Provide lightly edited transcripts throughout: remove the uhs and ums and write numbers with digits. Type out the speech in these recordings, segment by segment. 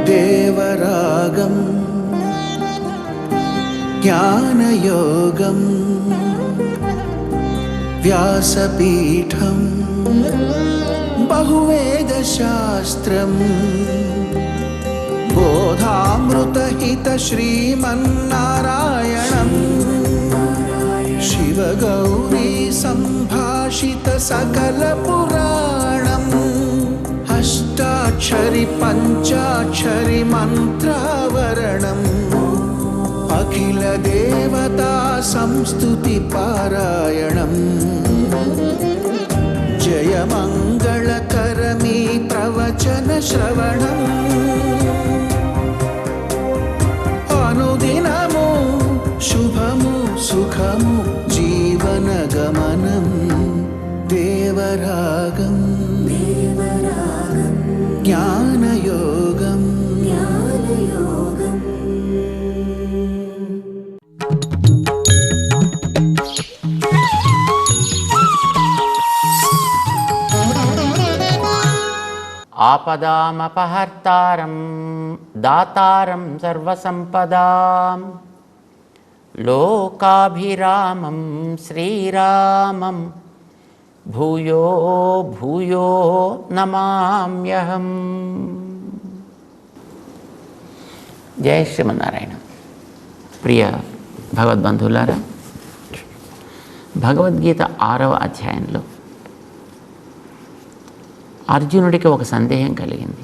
దేవరాగం జ్ఞానయోగం వ్యాసపీఠం బహువేదశాస్త్రం బోధామృతహిత శ్రీమన్నారాయణం శివగౌరీ సంభాషిత సకల పురాణం అష్టాక్షరి పంచాక్షరి మంత్రావరణం అఖిల దేవతా సంస్తుతి పారాయణం జయమంగళకరమీ ప్రవచన శ్రవణం అనుదినము శుభము సుఖము జీవనగమనం దేవరాగం జ్ఞానయోగం ఆపదామపహర్తారం దాతారం సర్వసంపదాం లోకాభిరామం శ్రీరామం భూయో భూయో నమామ్యహం. జయ శ్రీమన్నారాయణ. ప్రియ భగవద్బంధువులారా, భగవద్గీత 6వ అధ్యాయంలో అర్జునుడికి ఒక సందేహం కలిగింది.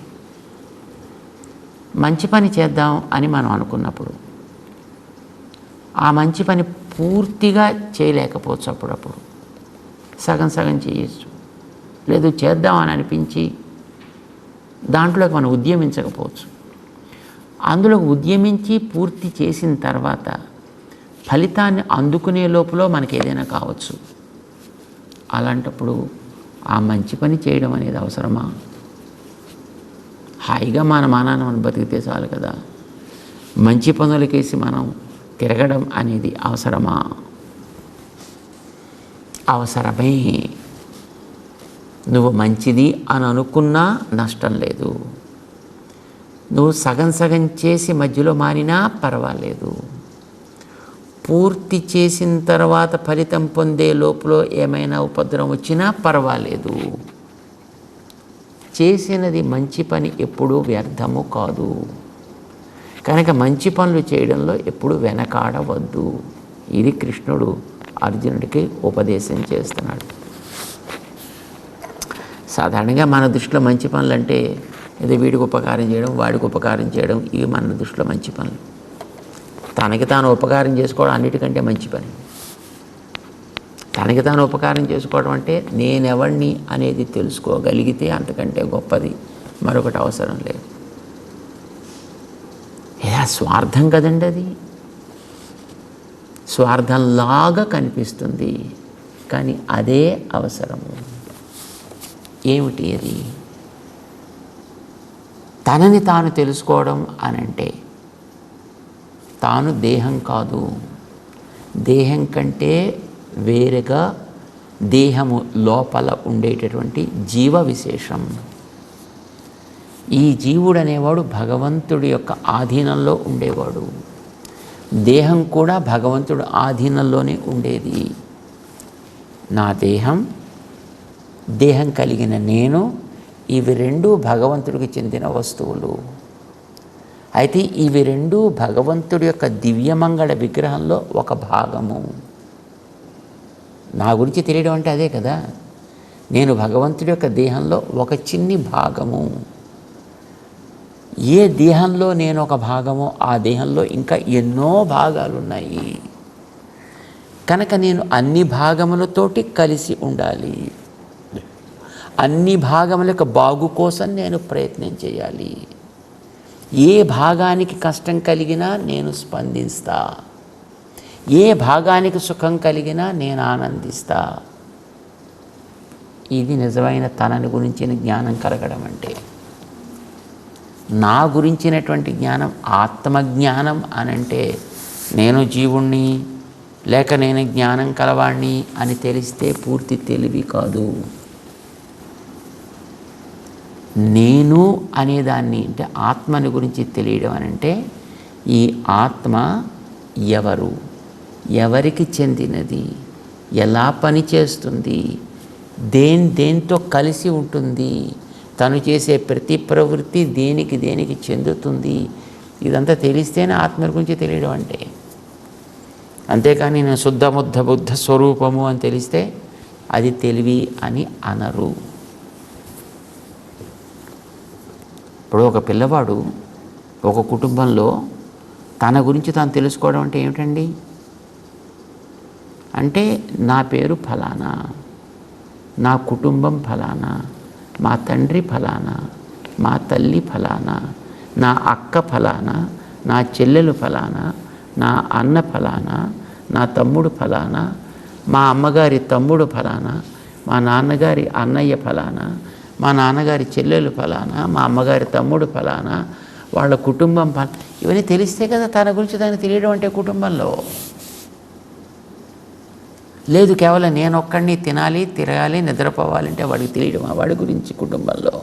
మంచి పని చేద్దాం అని మనం అనుకున్నప్పుడు ఆ మంచి పని పూర్తిగా చేయలేకపోవచ్చు, అప్పుడప్పుడు సగం సగం చేయొచ్చు. లేదు చేద్దామని అనిపించి దాంట్లోకి మనం ఉద్యమించకపోవచ్చు. అందులో ఉద్యమించి పూర్తి చేసిన తర్వాత ఫలితాన్ని అందుకునే లోపల మనకి ఏదైనా కావచ్చు. అలాంటప్పుడు ఆ మంచి పని చేయడం అనేది అవసరమా? హాయిగా మన మానాన్ని మనం బతికితే చాలు కదా. మంచి పనులకేసి మనం తిరగడం అనేది అవసరమా? అవసరమే. నువ్వు మంచిది అని అనుకున్నా నష్టం లేదు. నువ్వు సగం సగం చేసి మధ్యలో మారినా పర్వాలేదు. పూర్తి చేసిన తర్వాత ఫలితం పొందే లోపల ఏమైనా ఉపద్రవం వచ్చినా పర్వాలేదు. చేసినది మంచి పని ఎప్పుడూ వ్యర్థము కాదు. కనుక మంచి పనులు చేయడంలో ఎప్పుడు వెనకాడవద్దు. ఇది కృష్ణుడు అర్జునుడికి ఉపదేశం చేస్తున్నాడు. సాధారణంగా మన దృష్టిలో మంచి పనులు అంటే ఏదో వీడికి ఉపకారం చేయడం, వాడికి ఉపకారం చేయడం, ఇవి మన దృష్టిలో మంచి పనులు. తనకి తాను ఉపకారం చేసుకోవడం అన్నిటికంటే మంచి పని. తనకి తాను ఉపకారం చేసుకోవడం అంటే నేనెవడిని అనేది తెలుసుకోగలిగితే అంతకంటే గొప్పది మరొకటి అవసరం లేదు. ఏదా స్వార్థం కదండి, అది స్వార్థంలాగా కనిపిస్తుంది, కానీ అదే అవసరము. ఏమిటి అది? తనని తాను తెలుసుకోవడం అనంటే తాను దేహం కాదు, దేహం కంటే వేరుగా దేహము లోపల ఉండేటటువంటి జీవ విశేషం. ఈ జీవుడు అనేవాడు భగవంతుడి యొక్క ఆధీనంలో ఉండేవాడు. దేహం కూడా భగవంతుడు ఆధీనంలోనే ఉండేది. నా దేహం, దేహం కలిగిన నేను, ఇవి రెండూ భగవంతుడికి చెందిన వస్తువులు. అయితే ఇవి రెండూ భగవంతుడి యొక్క దివ్యమంగళ విగ్రహంలో ఒక భాగము. నా గురించి తెలియడం అంటే అదే కదా. నేను భగవంతుడి యొక్క దేహంలో ఒక చిన్ని భాగము. ఏ దేహంలో నేను ఒక భాగమో ఆ దేహంలో ఇంకా ఎన్నో భాగాలు ఉన్నాయి. కనుక నేను అన్ని భాగములతోటి కలిసి ఉండాలి. అన్ని భాగముల యొక్క బాగు కోసం నేను ప్రయత్నం చేయాలి. ఏ భాగానికి కష్టం కలిగినా నేను స్పందిస్తా, ఏ భాగానికి సుఖం కలిగినా నేను ఆనందిస్తా. ఇది నిజమైన తనని గురించిన జ్ఞానం కలగడం అంటే. నా గురించినటువంటి జ్ఞానం ఆత్మజ్ఞానం అనంటే నేను జీవుణ్ణి లేక నేను జ్ఞానం కలవాణ్ణి అని తెలిస్తే పూర్తి తెలివి కాదు. నేను అనేదాన్ని అంటే ఆత్మని గురించి తెలియడం అని అంటే ఈ ఆత్మ ఎవరు, ఎవరికి చెందినది, ఎలా పనిచేస్తుంది, దేంతో కలిసి ఉంటుంది, తను చేసే ప్రతి ప్రవృత్తి దేనికి చెందుతుంది, ఇదంతా తెలిస్తేనే ఆత్మ గురించి తెలియడం అంటే. అంతేకాని నేను శుద్ధ బుద్ధ స్వరూపము అని తెలిస్తే అది తెలివి అని అనరు. ఇప్పుడు ఒక పిల్లవాడు ఒక కుటుంబంలో తన గురించి తాను తెలుసుకోవడం అంటే ఏమిటండి? అంటే నా పేరు ఫలానా, నా కుటుంబం ఫలానా, మా తండ్రి ఫలానా, మా తల్లి ఫలానా, నా అక్క ఫలానా, నా చెల్లెలు ఫలానా, నా అన్న ఫలానా, నా తమ్ముడు ఫలానా, మా అమ్మగారి తమ్ముడు ఫలానా, మా నాన్నగారి అన్నయ్య ఫలానా, మా నాన్నగారి చెల్లెలు ఫలానా, మా అమ్మగారి తమ్ముడు ఫలానా, వాళ్ళ కుటుంబం ఇవన్నీ తెలిస్తే కదా తన గురించి దాన్ని తెలియడం అంటే కుటుంబంలో. లేదు కేవలం నేను ఒక్కడిని తినాలి, తిరగాలి, నిద్రపోవాలంటే వాడికి తెలియడం వాడి గురించి కుటుంబంలో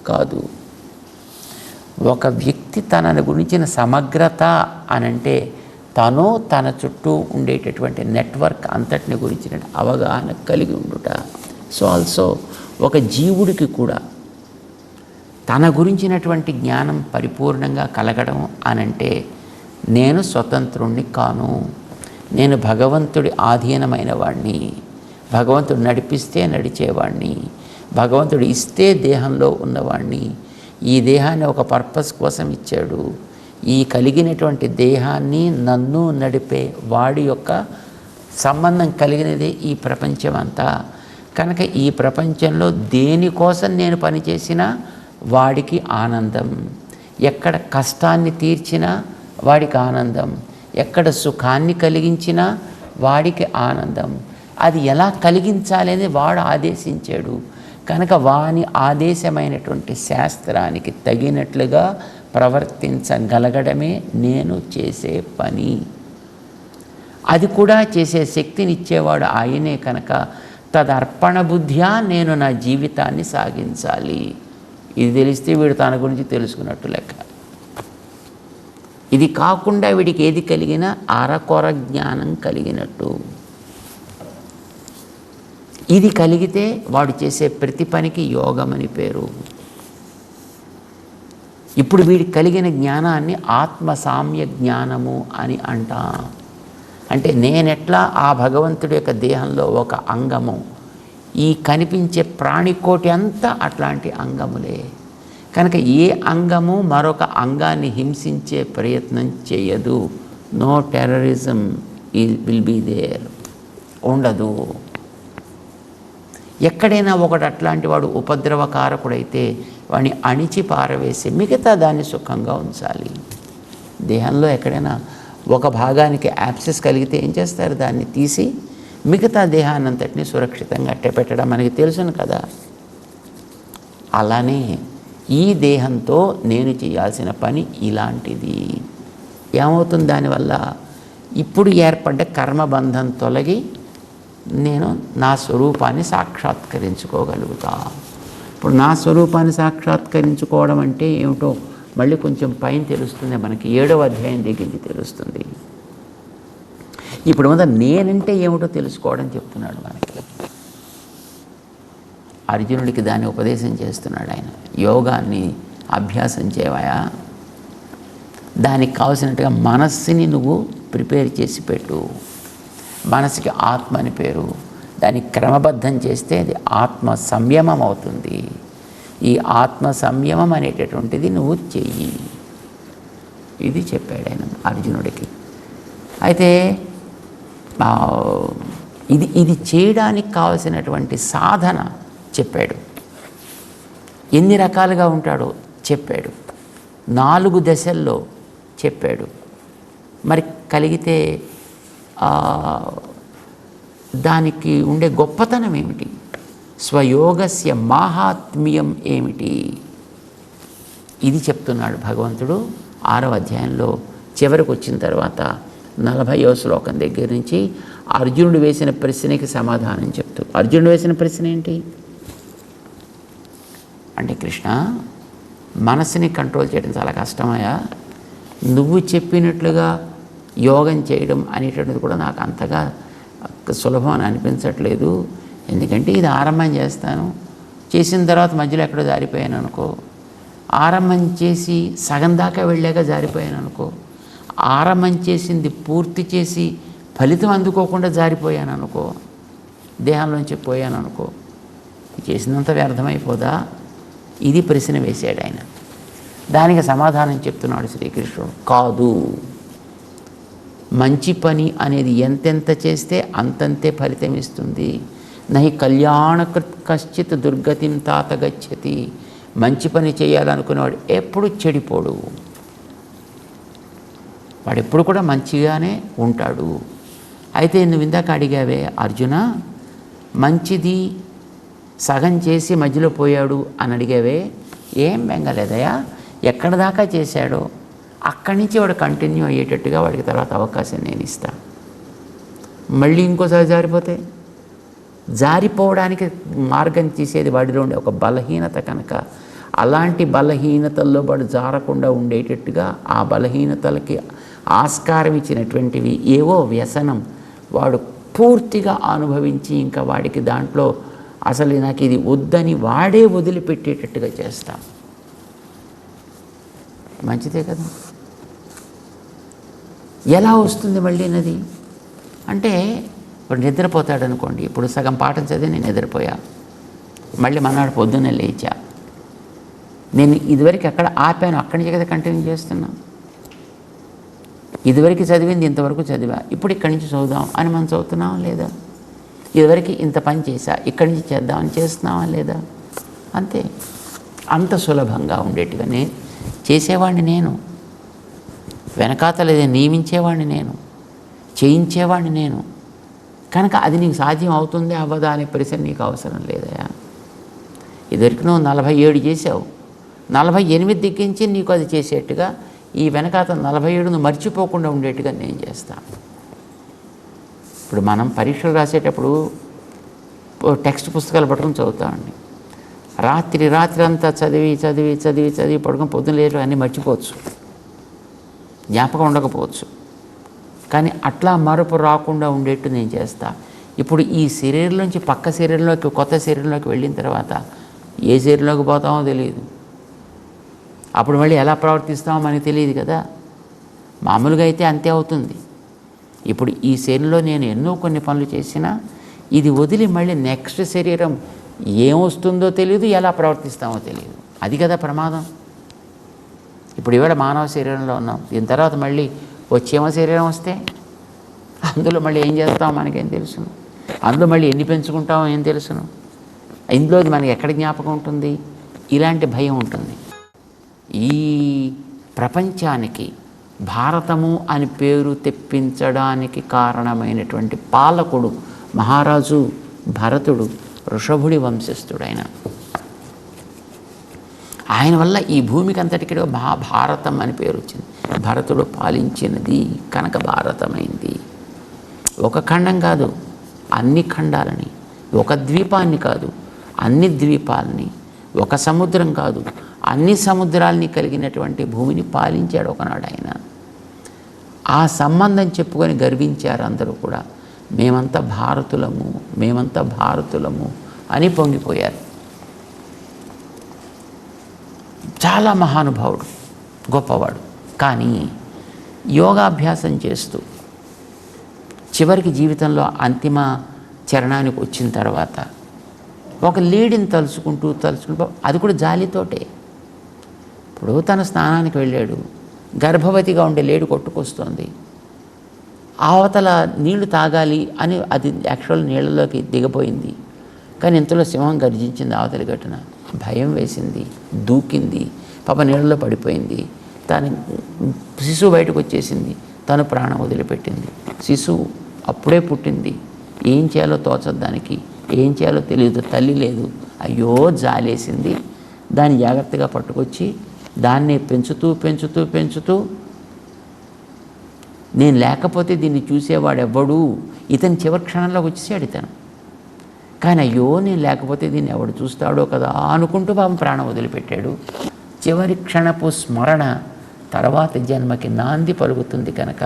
కాదు. ఒక వ్యక్తి తన గురించిన సమగ్రత అనంటే తను తన చుట్టూ ఉండేటటువంటి నెట్వర్క్ అంతటిని గురించిన అవగాహన కలిగి ఉండుట. సో ఆల్సో ఒక జీవుడికి కూడా తన గురించినటువంటి జ్ఞానం పరిపూర్ణంగా కలగడం అనంటే నేను స్వతంత్రుణ్ణి కాను, నేను భగవంతుడి ఆధీనమైన వాడిని, భగవంతుడు నడిపిస్తే నడిచేవాడిని, భగవంతుడు ఇస్తే దేహంలో ఉన్నవాడిని, ఈ దేహాన్ని ఒక పర్పస్ కోసం ఇచ్చాడు, ఈ కలిగినటువంటి దేహాన్ని నన్ను నడిపే వాడి యొక్క సంబంధం కలిగినదే ఈ ప్రపంచం అంతా. కనుక ఈ ప్రపంచంలో దేనికోసం నేను పనిచేసినా వాడికి ఆనందం, ఎక్కడ కష్టాన్ని తీర్చినా వాడికి ఆనందం, ఎక్కడ సుఖాన్ని కలిగించినా వాడికి ఆనందం. అది ఎలా కలిగించాలి అని వాడు ఆదేశించాడు. కనుక వాని ఆదేశమైనటువంటి శాస్త్రానికి తగినట్లుగా ప్రవర్తించగలగడమే నేను చేసే పని. అది కూడా చేసే శక్తినిచ్చేవాడు ఆయనే. కనుక తదర్పణ బుద్ధ్యా నేను నా జీవితాన్ని సాగించాలి. ఇది తెలిస్తే వీడు తన గురించి తెలుసుకున్నట్టు లెక్క. ఇది కాకుండా వీడికి ఏది కలిగినా అరకొర జ్ఞానం కలిగినట్టు. ఇది కలిగితే వాడు చేసే ప్రతి పనికి యోగమని పేరు. ఇప్పుడు వీడికి కలిగిన జ్ఞానాన్ని ఆత్మసామ్య జ్ఞానము అని అంటాం. అంటే నేనెట్లా ఆ భగవంతుడి యొక్క దేహంలో ఒక అంగము, ఈ కనిపించే ప్రాణికోటి అంతా అట్లాంటి అంగములే. కనుక ఏ అంగము మరొక అంగాన్ని హింసించే ప్రయత్నం చేయదు. No terrorism will be there, ఉండదు. ఎక్కడైనా ఒకటి అట్లాంటి వాడు ఉపద్రవకారకుడైతే వాడిని అణిచి పారవేసి మిగతా దాన్ని సుఖంగా ఉంచాలి. దేహంలో ఎక్కడైనా ఒక భాగానికి యాప్సెస్ కలిగితే ఏం చేస్తారు? దాన్ని తీసి మిగతా దేహాన్నంతటిని సురక్షితంగా అట్టపెట్టడం మనకి తెలుసును కదా. అలానే ఈ దేహంతో నేను చేయాల్సిన పని ఇలాంటిది. ఏమవుతుంది దానివల్ల? ఇప్పుడు ఏర్పడ్డ కర్మబంధం తొలగి నేను నా స్వరూపాన్ని సాక్షాత్కరించుకోగలుగుతా. ఇప్పుడు నా స్వరూపాన్ని సాక్షాత్కరించుకోవడం అంటే ఏమిటో మళ్ళీ కొంచెం పైన తెలుస్తుంది మనకి. 7వ అధ్యాయం దగ్గరికి తెలుస్తుంది. ఇప్పుడు మొదలు నేనంటే ఏమిటో తెలుసుకోవడం చెప్తున్నాడు మనకి. అర్జునుడికి దాన్ని ఉపదేశం చేస్తున్నాడు ఆయన. యోగాన్ని అభ్యాసం చేయవయా, దానికి కావలసినట్టుగా మనస్సుని నువ్వు ప్రిపేర్ చేసి పెట్టు. మనసుకి ఆత్మ అని పేరు. దాన్ని క్రమబద్ధం చేస్తే అది ఆత్మ సంయమం అవుతుంది. ఈ ఆత్మ సంయమం అనేటటువంటిది నువ్వు చెయ్యి. ఇది చెప్పాడు ఆయన అర్జునుడికి. అయితే ఇది చేయడానికి కావలసినటువంటి సాధన చెప్పాడు. ఎన్ని రకాలుగా ఉంటాడో చెప్పాడు. 4 దశల్లో చెప్పాడు. మరి కలిగితే దానికి ఉండే గొప్పతనం ఏమిటి? స్వయోగస్య మాహాత్మ్యం ఏమిటి? ఇది చెప్తున్నాడు భగవంతుడు 6వ అధ్యాయంలో చివరికి వచ్చిన తర్వాత 40వ శ్లోకం దగ్గర నుంచి అర్జునుడు వేసిన ప్రశ్నకి సమాధానం చెప్తూ. అర్జునుడు వేసిన ప్రశ్న ఏంటి అంటే కృష్ణ, మనసుని కంట్రోల్ చేయడం చాలా కష్టమయ్యా. నువ్వు చెప్పినట్లుగా యోగం చేయడం అనేటువంటిది కూడా నాకు అంతగా సులభం అని అనిపించట్లేదు. ఎందుకంటే ఇది ఆరంభం చేస్తాను, చేసిన తర్వాత మధ్యలో ఎక్కడో జారిపోయాను అనుకో, ఆరంభం చేసి సగం దాకా వెళ్ళాక జారిపోయాను అనుకో, ఆరంభం చేసింది పూర్తి చేసి ఫలితం అందుకోకుండా జారిపోయాను అనుకో, దేహంలోంచి పోయాను అనుకో, చేసినంత వ్యర్థమైపోదా? ఇది ప్రశ్న వేశాడు ఆయన. దానికి సమాధానం చెప్తున్నాడు శ్రీకృష్ణుడు. కాదు, మంచి పని అనేది ఎంతెంత చేస్తే అంతంతే ఫలితం ఇస్తుంది. నహి కళ్యాణకృత్ కశ్చిత్ దుర్గతిం తాత గచ్చతి. మంచి పని చేయాలనుకునేవాడు ఎప్పుడు చెడిపోడు, వాడు ఎప్పుడు కూడా మంచిగానే ఉంటాడు. అయితే నువ్వు ఇందాక అడిగావే అర్జున, మంచిది సగం చేసి మధ్యలో పోయాడు అని అడిగావే, ఏం బెంగలేదయా. ఎక్కడ దాకా చేశాడో అక్కడి నుంచి వాడు కంటిన్యూ అయ్యేటట్టుగా వాడికి తర్వాత అవకాశం నేను ఇస్తాను. మళ్ళీ ఇంకోసారి జారిపోతే, జారిపోవడానికి మార్గం తీసేది వాడిలో ఉండే ఒక బలహీనత కనుక, అలాంటి బలహీనతల్లో వాడు జారకుండా ఉండేటట్టుగా ఆ బలహీనతలకి ఆస్కారం ఇచ్చినటువంటివి ఏవో వ్యసనం వాడు పూర్తిగా అనుభవించి ఇంకా వాడికి దాంట్లో అసలు నాకు ఇది వద్దని వాడే వదిలిపెట్టేటట్టుగా చేస్తాం. మంచిదే కదా. ఎలా వస్తుంది మళ్ళీ నది అంటే, ఇప్పుడు నిద్రపోతాడు అనుకోండి. ఇప్పుడు సగం పాఠం చదివి నేను నిద్రపోయా, మళ్ళీ మన్నాడు పొద్దున్నే లేచా, నేను ఇదివరకు ఎక్కడ ఆపాను అక్కడి నుంచి కదా కంటిన్యూ చేస్తున్నా. ఇదివరకు చదివింది ఇంతవరకు చదివా, ఇప్పుడు ఇక్కడి నుంచి చదువుదాం అని మనం చదువుతున్నామా లేదా? ఇదివరకు ఇంత పని చేశా, ఇక్కడి నుంచి చేద్దామని చేస్తున్నావా లేదా? అంతే. అంత సులభంగా ఉండేట్టుగా నేను చేసేవాడిని, నేను వెనకాతలేదే నియమించేవాడిని, నేను చేయించేవాడిని నేను. కనుక అది నీకు సాధ్యం అవుతుంది అవ్వదా అనే ప్రశ్న నీకు అవసరం లేదయా. ఇదివరకు నువ్వు 47 చేసావు, 48 దిగ్గించి నీకు అది చేసేట్టుగా ఈ వెనకాత 47 నువ్వు మర్చిపోకుండా ఉండేట్టుగా నేను చేస్తాను. ఇప్పుడు మనం పరీక్షలు రాసేటప్పుడు టెక్స్ట్ పుస్తకాలు పట్టుకుని చదువుతామండి. రాత్రి అంతా చదివి పడుకొని పొద్దున లేరు అన్నీ మర్చిపోవచ్చు, జ్ఞాపకం ఉండకపోవచ్చు. కానీ అట్లా మరపు రాకుండా ఉండేట్టు నేను చేస్తా. ఇప్పుడు ఈ శరీరంలోంచి పక్క శరీరంలోకి కొత్త శరీరంలోకి వెళ్ళిన తర్వాత ఏ శరీరంలోకి పోతామో తెలియదు, అప్పుడు మళ్ళీ ఎలా ప్రవర్తిస్తామో మనకి తెలియదు కదా. మామూలుగా అయితే అంతే అవుతుంది. ఇప్పుడు ఈ శరీరంలో నేను ఎన్నో కొన్ని పనులు చేసినా ఇది వదిలి మళ్ళీ నెక్స్ట్ శరీరం ఏమొస్తుందో తెలియదు, ఎలా ప్రవర్తిస్తామో తెలియదు. అది కదా ప్రమాదం. ఇప్పుడు ఇవాళ మానవ శరీరంలో ఉన్నాం, దీని తర్వాత మళ్ళీ వచ్చేమో శరీరం వస్తే అందులో మళ్ళీ ఏం చేస్తామో మనకేం తెలుసును, అందులో మళ్ళీ ఎన్ని పెంచుకుంటామో ఏం తెలుసును, ఇందులోది మనకి ఎక్కడ జ్ఞాపకం ఉంటుంది, ఇలాంటి భయం ఉంటుంది. ఈ ప్రపంచానికి భారతము అని పేరు తెప్పించడానికి కారణమైనటువంటి పాలకుడు మహారాజు భరతుడు, ఋషభుడి వంశస్థుడైన ఆయన వల్ల ఈ భూమికి అంతటికి భారతం అని పేరు వచ్చింది. భరతుడు పాలించినది కనుక భారతమైంది. ఒక ఖండం కాదు, అన్ని ఖండాలని, ఒక ద్వీపాన్ని కాదు, అన్ని ద్వీపాలని, ఒక సముద్రం కాదు, అన్ని సముద్రాలని కలిగినటువంటి భూమిని పాలించాడు ఒకనాడు ఆయన. ఆ సంబంధం చెప్పుకొని గర్వించారు అందరూ కూడా. మేమంతా భారతులము అని పొంగిపోయారు. చాలా మహానుభావుడు, గొప్పవాడు. కానీ యోగాభ్యాసం చేస్తూ చివరికి జీవితంలో అంతిమ చరణానికి వచ్చిన తర్వాత ఒక లేడీని తలుచుకుంటూ అది కూడా జాలితోటే. ఇప్పుడు తన స్నానానికి వెళ్ళాడు, గర్భవతిగా ఉండే లేడి కొట్టుకొస్తోంది, అవతల నీళ్లు తాగాలి అని అది యాక్చువల్ నీళ్ళలోకి దిగపోయింది. కానీ ఇంతలో సింహం గర్జించింది అవతలి గట్టున, భయం వేసింది, దూకింది, పాప నీళ్ళలో పడిపోయింది. తన శిశువు బయటకు వచ్చేసింది, తను ప్రాణం వదిలిపెట్టింది. శిశువు అప్పుడే పుట్టింది, ఏం చేయాలో తోచదు దానికి, ఏం చేయాలో తెలియదు, తల్లి లేదు. అయ్యో జాలేసింది. దాన్ని జాగ్రత్తగా పట్టుకొచ్చి దాన్ని పెంచుతూ నేను లేకపోతే దీన్ని చూసేవాడెవ్వడు, ఇతని చివరి క్షణంలో వచ్చేసాడు. కానీ అయ్యో నేను లేకపోతే దీన్ని ఎవడు చూస్తాడో కదా అనుకుంటూ పాపం ప్రాణం వదిలిపెట్టాడు. చివరి క్షణపు స్మరణ తర్వాత జన్మకి నాంది పలుకుతుంది కనుక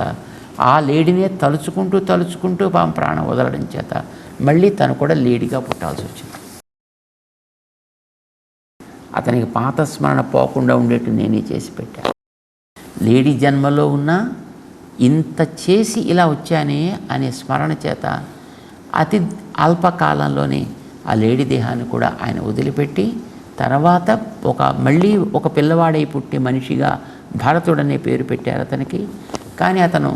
ఆ లేడీనే తలుచుకుంటూ పాపం ప్రాణం వదలడం చేత మళ్ళీ తను కూడా లేడీగా పుట్టాల్సి వచ్చింది. అతనికి పాత స్మరణ పోకుండా ఉండేట్టు నేనే చేసి పెట్టాను. లేడీ జన్మలో ఉన్నా ఇంత చేసి ఇలా వచ్చానే అనే స్మరణ చేత అతి అల్పకాలంలోనే ఆ లేడీ దేహాన్ని కూడా ఆయన వదిలిపెట్టి తర్వాత మళ్ళీ ఒక పిల్లవాడై పుట్టి మనిషిగా భరతుడనే పేరు పెట్టారు అతనికి. కానీ అతను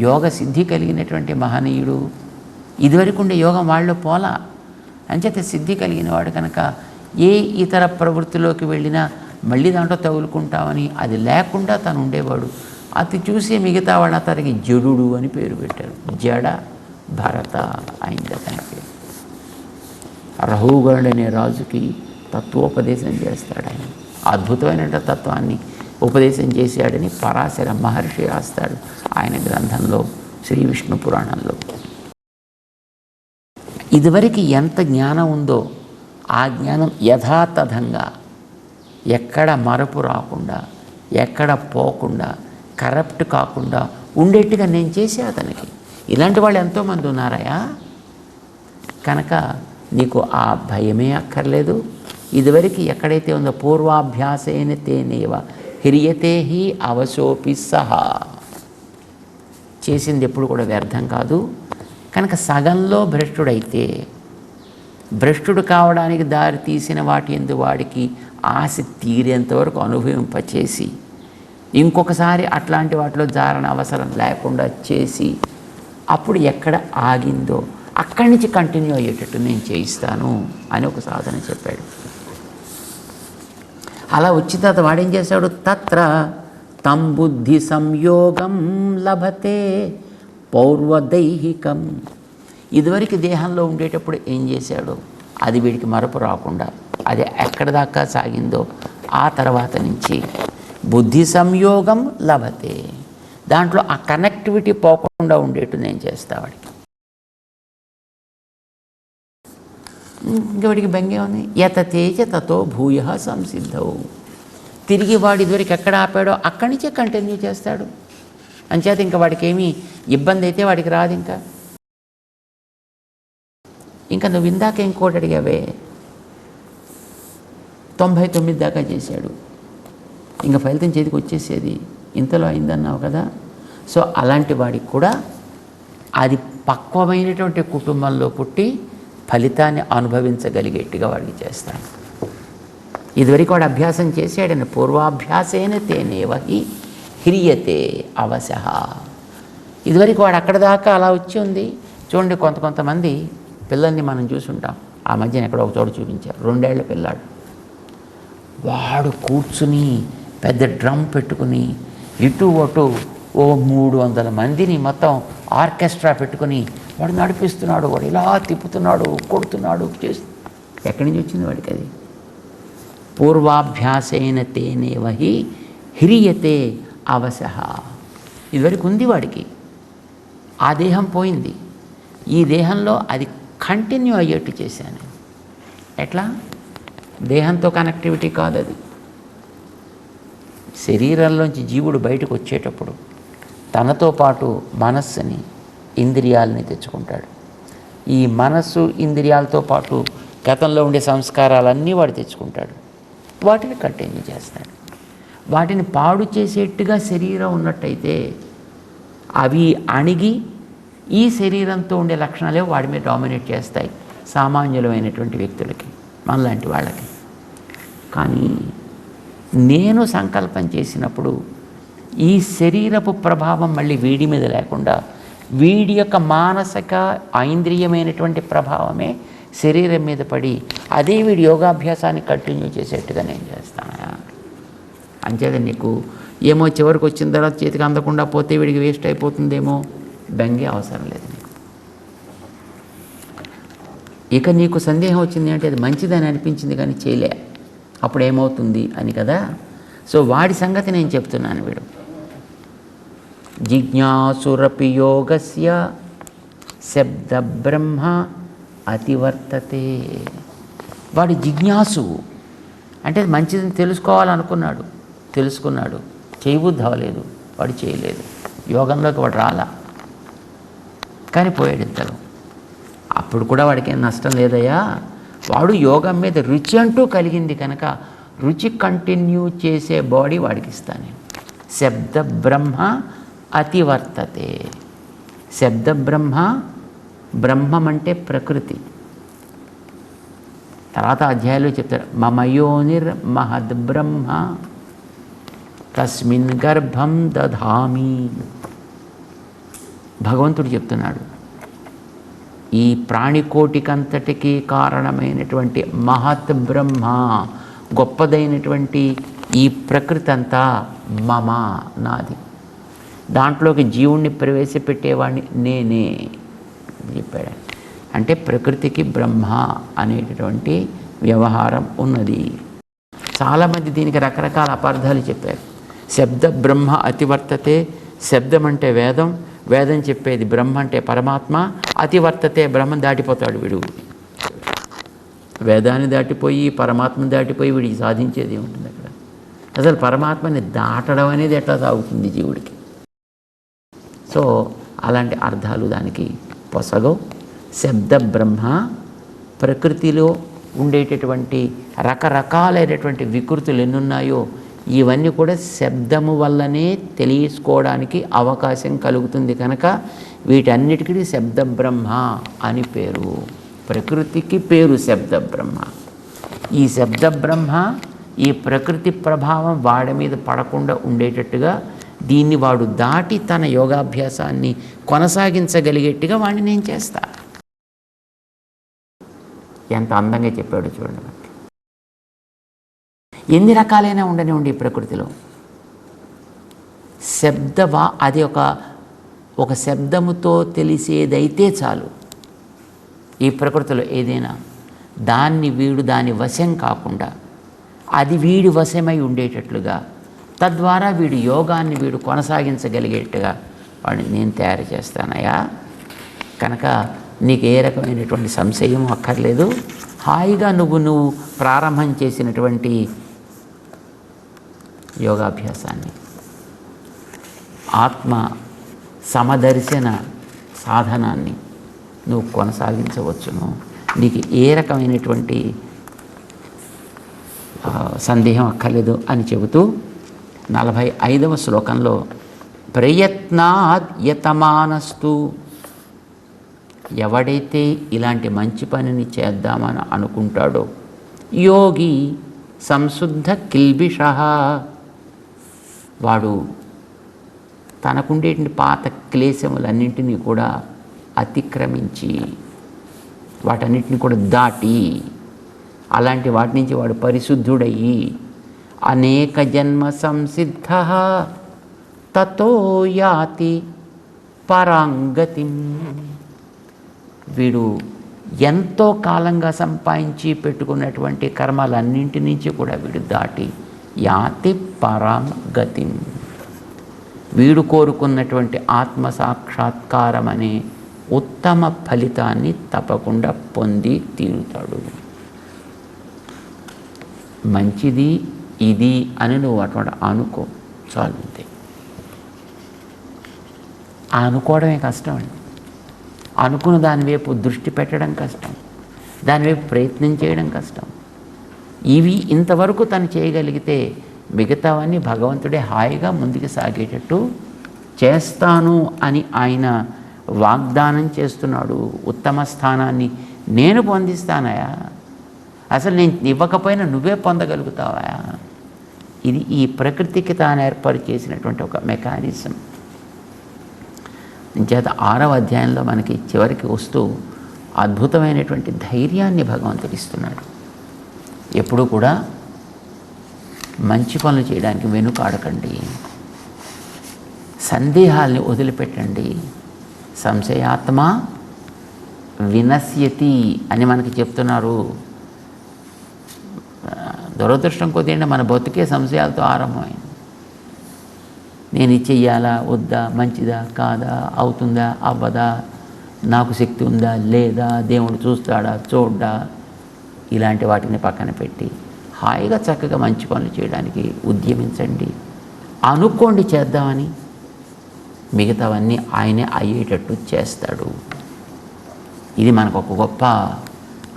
యోగ సిద్ధి కలిగినటువంటి మహనీయుడు. ఇదివరకు ఉండే యోగం వాళ్ళలో పోలా. అంచేత సిద్ధి కలిగిన వాడు కనుక ఏ ఇతర ప్రవృత్తిలోకి వెళ్ళినా మళ్ళీ దాంట్లో తగులుకుంటామని అది లేకుండా తను ఉండేవాడు. అది చూసి మిగతా వాళ్ళు అతనికి జడుడు అని పేరు పెట్టారు. జడ భరత అయింది అతని పేరు. రహుగణుడు అనే రాజుకి తత్వోపదేశం చేస్తాడు ఆయన. అద్భుతమైన తత్వాన్ని ఉపదేశం చేశాడని పరాశర మహర్షి రాస్తాడు ఆయన గ్రంథంలో శ్రీ విష్ణు పురాణంలో. ఇదివరకు ఎంత జ్ఞానం ఉందో ఆ జ్ఞానం యథాతథంగా ఎక్కడ మరపు రాకుండా ఎక్కడ పోకుండా కరప్ట్ కాకుండా ఉండేట్టుగా నేను చేసే అతనికి. ఇలాంటి వాళ్ళు ఎంతోమంది ఉన్నారయా. కనుక నీకు ఆ భయమే అక్కర్లేదు. ఇదివరకు ఎక్కడైతే ఉందో పూర్వాభ్యాసేన తేనేవ హ్రియతే హి అవశోపి సహా. చేసింది ఎప్పుడు కూడా వ్యర్థం కాదు. కనుక సగంలో భ్రష్టుడైతే భ్రష్టుడు కావడానికి దారి తీసిన వాటి యందు వాడికి ఆశ తీరేంతవరకు అనుభవింపచేసి ఇంకొకసారి అట్లాంటి వాటిలో జారణ అవసరం లేకుండా చేసి అప్పుడు ఎక్కడ ఆగిందో అక్కడి నుంచి కంటిన్యూ అయ్యేటట్టు నేను చేయిస్తాను అని ఒక సాధన చెప్పాడు. అలా వచ్చిన తర్వాత వాడేం చేశాడు? తత్ర తం బుద్ధి సంయోగం లభతే పౌర్వదైహికం. ఇదివరకు దేహంలో ఉండేటప్పుడు ఏం చేశాడో అది వీడికి మరపు రాకుండా అది ఎక్కడి దాకా సాగిందో ఆ తర్వాత నుంచి బుద్ధి సంయోగం లభతే. దాంట్లో ఆ కనెక్టివిటీ పోకుండా ఉండేట్టు నేను చేస్తా వాడికి. ఇంకా వాడికి బెంగే ఉంది. యత తేజ తతో భూయ సంసిద్ధవు. తిరిగి వాడు ఇదివరకు ఎక్కడ ఆపాడో అక్కడి నుంచే కంటిన్యూ చేస్తాడు. అంచేత ఇంకా వాడికి ఏమీ ఇబ్బంది అయితే వాడికి రాదు. ఇంకా నువ్వు ఇందాక ఇంకోటి అడిగావే 99 దాకా చేశాడు, ఇంకా ఫలితం చేతికి వచ్చేసేది ఇంతలో అయిందన్నావు కదా. సో అలాంటి వాడికి కూడా అది పక్వమైనటువంటి కుటుంబంలో పుట్టి ఫలితాన్ని అనుభవించగలిగేట్టుగా వాడికి చేస్తాను. ఇదివరకు వాడు అభ్యాసం చేశాడని పూర్వాభ్యాసేన తేనేవహి హ్రియతే అవశః. ఇదివరకు వాడు అక్కడ దాకా అలా వచ్చి ఉంది. చూడండి, కొంతమంది పిల్లల్ని మనం చూసుంటాం. ఆ మధ్యన ఎక్కడో ఒక చోటు చూపించారు, 2 ఏళ్ల పిల్లాడు. వాడు కూర్చుని పెద్ద డ్రమ్ పెట్టుకుని ఇటు అటు 300 మందిని మొత్తం ఆర్కెస్ట్రా పెట్టుకుని వాడు నడిపిస్తున్నాడు. వాడు ఇలా తిప్పుతున్నాడు, కొడుతున్నాడు, ఎక్కడి నుంచి వచ్చింది వాడికి అది? పూర్వాభ్యాసేన తేనేవహి హ్రియతే అవశః. ఇదివరకు ఉంది వాడికి, ఆ దేహం పోయింది. ఈ దేహంలో అది కంటిన్యూ అయ్యేట్టు చేశాను. ఎట్లా? దేహంతో కనెక్టివిటీ కాదు అది. శరీరంలోంచి జీవుడు బయటకు వచ్చేటప్పుడు తనతో పాటు మనస్సుని ఇంద్రియాలని తెచ్చుకుంటాడు. ఈ మనస్సు ఇంద్రియాలతో పాటు గతంలో ఉండే సంస్కారాలన్నీ వాడు తెచ్చుకుంటాడు. వాటిని కంటిన్యూ చేస్తాడు. వాటిని పాడు చేసేట్టుగా శరీరం ఉన్నట్టయితే అవి అణిగి ఈ శరీరంతో ఉండే లక్షణాలే వాడి మీద డామినేట్ చేస్తాయి సామాన్యులమైనటువంటి వ్యక్తులకి, మనలాంటి వాళ్ళకి. కానీ నేను సంకల్పం చేసినప్పుడు ఈ శరీరపు ప్రభావం మళ్ళీ వీడి మీద లేకుండా వీడి యొక్క మానసిక ఐంద్రియమైనటువంటి ప్రభావమే శరీరం మీద పడి అదే వీడి యోగాభ్యాసాన్ని కంటిన్యూ చేసేట్టుగా నేను చేస్తాను. అంచేత నీకు ఏమో చివరికి వచ్చిన తర్వాత చేతికి అందకుండా పోతే వీడికి వేస్ట్ అయిపోతుందేమో బెంగే అవసరం లేదు నీకు. ఇక నీకు సందేహం వచ్చింది అంటే అది మంచిదని అనిపించింది కానీ చేయలే, అప్పుడు ఏమవుతుంది అని కదా. సో వాడి సంగతి నేను చెప్తున్నాను. వీడు జిజ్ఞాసురపి యోగస్య శబ్ద బ్రహ్మ అతివర్తతే. వాడు జిజ్ఞాసు, అంటే మంచిదని తెలుసుకున్నాడు, చేయబుద్ధి అవ్వలేదు, వాడు చేయలేదు, యోగంలోకి వాడు రాలా, కానీ పోయాడు ఇంతలో. అప్పుడు కూడా వాడికి ఏం నష్టం లేదయ్యా, వాడు యోగం మీద రుచి అంటూ కలిగింది కనుక రుచి కంటిన్యూ చేసే బాడీ వాడికి ఇస్తాను. శబ్ద బ్రహ్మ అతివర్తతే. శబ్ద బ్రహ్మం అంటే ప్రకృతి. తర్వాత అధ్యాయంలో చెప్తారు, మమయోనిర్ మహద్బ్రహ్మ తస్మిన్ గర్భం దధామి. భగవంతుడు చెప్తున్నాడు, ఈ ప్రాణికోటికంతటికీ కారణమైనటువంటి మహత్ బ్రహ్మ, గొప్పదైనటువంటి ఈ ప్రకృతి అంతా మమ, నాది. దాంట్లోకి జీవుణ్ణి ప్రవేశపెట్టేవాడిని నేనే చెప్పాడు. అంటే ప్రకృతికి బ్రహ్మ అనేటటువంటి వ్యవహారం ఉన్నది. చాలామంది దీనికి రకరకాల అపార్థాలు చెప్పారు. శబ్ద బ్రహ్మ అతివర్తతే, శబ్దం అంటే వేదం, వేదం చెప్పేది బ్రహ్మ అంటే పరమాత్మ, అతివర్తతే బ్రహ్మం దాటిపోతాడు వీడు. వేదాన్ని దాటిపోయి పరమాత్మని దాటిపోయి వీడికి సాధించేది ఏముంటుంది అక్కడ? అసలు పరమాత్మని దాటడం అనేది ఎట్లా సాగుతుంది జీవుడికి? సో అలాంటి అర్థాలు దానికి పొసగవు. శబ్ద బ్రహ్మ, ప్రకృతిలో ఉండేటటువంటి రకరకాలైనటువంటి వికృతులు ఎన్నున్నాయో ఇవన్నీ కూడా శబ్దము వల్లనే తెలుసుకోవడానికి అవకాశం కలుగుతుంది కనుక వీటన్నిటికీ శబ్ద బ్రహ్మ అని పేరు. ప్రకృతికి పేరు శబ్ద బ్రహ్మ. ఈ శబ్ద బ్రహ్మ ఈ ప్రకృతి ప్రభావం వాడి మీద పడకుండా ఉండేటట్టుగా దీన్ని వాడు దాటి తన యోగాభ్యాసాన్ని కొనసాగించగలిగేట్టుగా వాడిని నేను చేస్తా. ఎంత అందంగా చెప్పాడు చూడండి. ఎన్ని రకాలైనా ఉండనివ్వండి ఈ ప్రకృతిలో, అది ఒక శబ్దముతో తెలిసేదైతే చాలు. ఈ ప్రకృతిలో ఏదైనా దాని వశం కాకుండా అది వీడి వశమై ఉండేటట్లుగా, తద్వారా వీడు యోగాన్ని వీడు కొనసాగించగలిగేట్టుగా వాడిని నేను తయారు చేస్తానయ్యా. కనుక నీకు ఏ రకమైనటువంటి సంశయం అక్కర్లేదు. హాయిగా నువ్వు ప్రారంభం చేసినటువంటి యోగాభ్యాసాన్ని, ఆత్మ సమదర్శన సాధనాన్ని నువ్వు కొనసాగించవచ్చును. నీకు ఏ రకమైనటువంటి సందేహం అక్కర్లేదు అని చెబుతూ 45వ శ్లోకంలో ప్రయత్నాద్ యతమానస్తు, ఎవడైతే ఇలాంటి మంచి పనిని చేద్దామని అనుకుంటాడో, యోగి సంశుద్ధ కిల్బిష, వాడు తనకుండేటువంటి పాత క్లేశములన్నింటినీ కూడా అతిక్రమించి వాటన్నిటిని కూడా దాటి అలాంటి వాటి నుంచి వాడు పరిశుద్ధుడయ్యి అనేక జన్మ సంసిద్ధ తతో యాతి పరాంగతిం, వీడు ఎంతో కాలంగా సంపాదించి పెట్టుకున్నటువంటి కర్మలన్నింటి నుంచి కూడా వీడు దాటి యాతి పరాంగతిం, వీడు కోరుకున్నటువంటి ఆత్మసాక్షాత్కారం అనే ఉత్తమ ఫలితాన్ని తప్పకుండా పొంది తీరుతాడు. మంచిది ఇది అని నువ్వు అటువంటి అనుకో చాలు, అంతే. అనుకోవడమే కష్టం అండి. అనుకున్న దానివైపు దృష్టి పెట్టడం కష్టం, దానివైపు ప్రయత్నం చేయడం కష్టం. ఇవి ఇంతవరకు తను చేయగలిగితే మిగతావన్నీ భగవంతుడే హాయిగా ముందుకు సాగేటట్టు చేస్తాను అని ఆయన వాగ్దానం చేస్తున్నాడు. ఉత్తమ స్థానాన్ని నేను పొందిస్తానయా, అసలు నేను ఇవ్వకపోయినా నువ్వే పొందగలుగుతావా. ఇది ఈ ప్రకృతికి తాను ఏర్పాటు చేసినటువంటి ఒక మెకానిజం. చేత 6వ అధ్యాయంలో మనకి చివరికి వస్తూ అద్భుతమైనటువంటి ధైర్యాన్ని భగవంతుడు ఇస్తున్నాడు. ఎప్పుడూ కూడా మంచి పనులు చేయడానికి వెనుకాడకండి, సందేహాల్ని వదిలిపెట్టండి. సంశయాత్మ వినశ్యతి అని మనకి చెప్తున్నారు. దురదృష్టం కొద్దిగా మన బతుకే సంశయాలతో ఆరంభమైంది. నేను ఇది చెయ్యాలా వద్దా, మంచిదా కాదా, అవుతుందా అవ్వదా, నాకు శక్తి ఉందా లేదా, దేవుడు చూస్తాడా చూడ్డా, ఇలాంటి వాటిని పక్కన పెట్టి హాయిగా చక్కగా మంచి పనులు చేయడానికి ఉద్యమించండి. అనుకోండి చేద్దామని, మిగతావన్నీ ఆయనే అయ్యేటట్టు చేస్తాడు. ఇది మనకు ఒక గొప్ప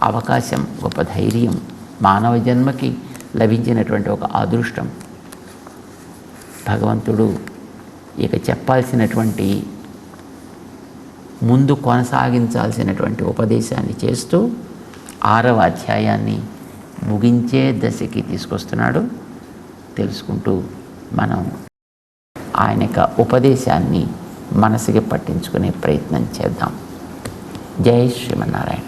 అవకాశం, గొప్ప ధైర్యం, మానవ జన్మకి లభించినటువంటి ఒక అదృష్టం. భగవంతుడు ఇక చెప్పాల్సినటువంటి, ముందు కొనసాగించాల్సినటువంటి ఉపదేశాన్ని చేస్తూ 6వ అధ్యాయాన్ని ముగించే దశకి తీసుకొస్తున్నాడు. తెలుసుకుంటూ మనం ఆయన యొక్క ఉపదేశాన్ని మనసుకి పట్టించుకునే ప్రయత్నం చేద్దాం. జై శ్రీమన్నారాయణ.